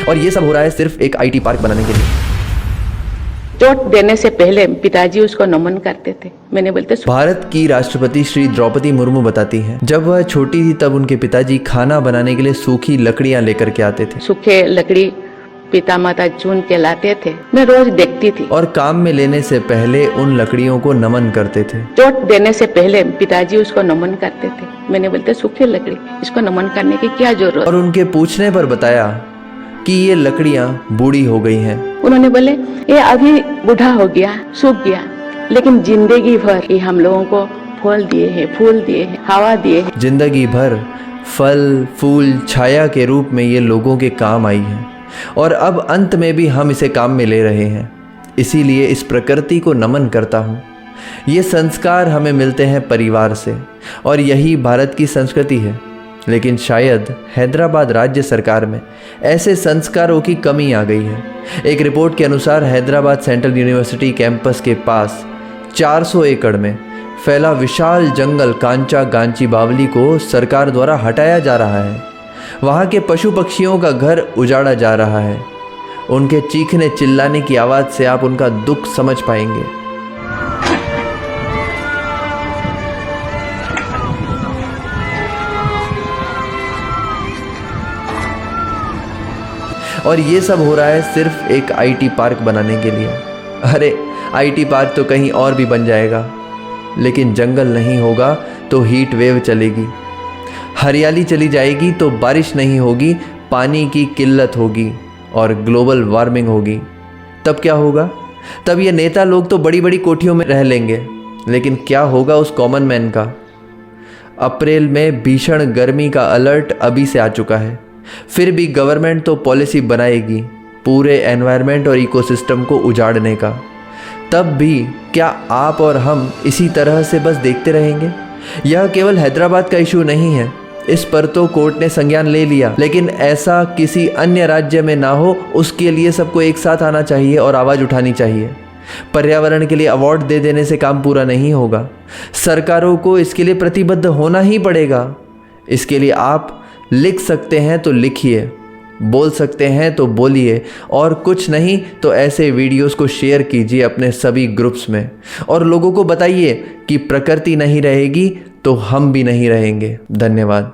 और ये सब हो रहा है सिर्फ एक IT पार्क बनाने के लिए। चोट देने से पहले पिताजी उसको नमन करते थे। मैंने बोलते भारत की राष्ट्रपति श्री द्रौपदी मुर्मू बताती हैं, जब वह छोटी थी तब उनके पिताजी खाना बनाने के लिए सूखी लकड़ियां लेकर के आते थे। सूखे लकड़ी पिता माता चुन के लाते थे, मैं रोज देखती थी और काम में लेने से पहले उन लकड़ियों को नमन करते थे। चोट देने से पहले पिताजी उसको नमन करते थे। मैंने बोलते सूखी लकड़ी, इसको नमन करने की क्या जरूरत। और उनके पूछने पर बताया कि ये लकड़ियां बूढ़ी हो गई हैं। उन्होंने बोले ये अभी बूढ़ा हो गया, सूख गया, लेकिन जिंदगी भर ये हम लोगों को फल दिए हैं, फूल दिए हैं, हवा दिए हैं। जिंदगी भर फल फूल छाया के रूप में ये लोगों के काम आई है और अब अंत में भी हम इसे काम में ले रहे हैं। इसीलिए इस प्रकृति को नमन करता हूँ। ये संस्कार हमें मिलते हैं परिवार से और यही भारत की संस्कृति है। लेकिन शायद हैदराबाद राज्य सरकार में ऐसे संस्कारों की कमी आ गई है। एक रिपोर्ट के अनुसार हैदराबाद सेंट्रल यूनिवर्सिटी कैंपस के पास 400 एकड़ में फैला विशाल जंगल कांचा गांची बावली को सरकार द्वारा हटाया जा रहा है। वहाँ के पशु पक्षियों का घर उजाड़ा जा रहा है। उनके चीखने चिल्लाने की आवाज़ से आप उनका दुख समझ पाएंगे। और ये सब हो रहा है सिर्फ एक IT पार्क बनाने के लिए। अरे IT पार्क तो कहीं और भी बन जाएगा, लेकिन जंगल नहीं होगा तो हीट वेव चलेगी, हरियाली चली जाएगी तो बारिश नहीं होगी, पानी की किल्लत होगी और ग्लोबल वार्मिंग होगी। तब क्या होगा? तब ये नेता लोग तो बड़ी बड़ी कोठियों में रह लेंगे, लेकिन क्या होगा उस कॉमन मैन का? अप्रैल में भीषण गर्मी का अलर्ट अभी से आ चुका है, फिर भी गवर्नमेंट तो पॉलिसी बनाएगी पूरे एनवायरनमेंट और इकोसिस्टम को उजाड़ने का। तब भी क्या आप और हम इसी तरह से बस देखते रहेंगे? यह केवल हैदराबाद का इशू नहीं है, इस पर तो कोर्ट ने संज्ञान ले लिया, लेकिन ऐसा किसी अन्य राज्य में ना हो, उसके लिए सबको एक साथ आना चाहिए और आवाज़ उठानी चाहिए। पर्यावरण के लिए अवार्ड दे देने से काम पूरा नहीं होगा, सरकारों को इसके लिए प्रतिबद्ध होना ही पड़ेगा। इसके लिए आप लिख सकते हैं तो लिखिए, बोल सकते हैं तो बोलिए, और कुछ नहीं तो ऐसे वीडियोस को शेयर कीजिए अपने सभी ग्रुप्स में और लोगों को बताइए कि प्रकृति नहीं रहेगी तो हम भी नहीं रहेंगे। धन्यवाद।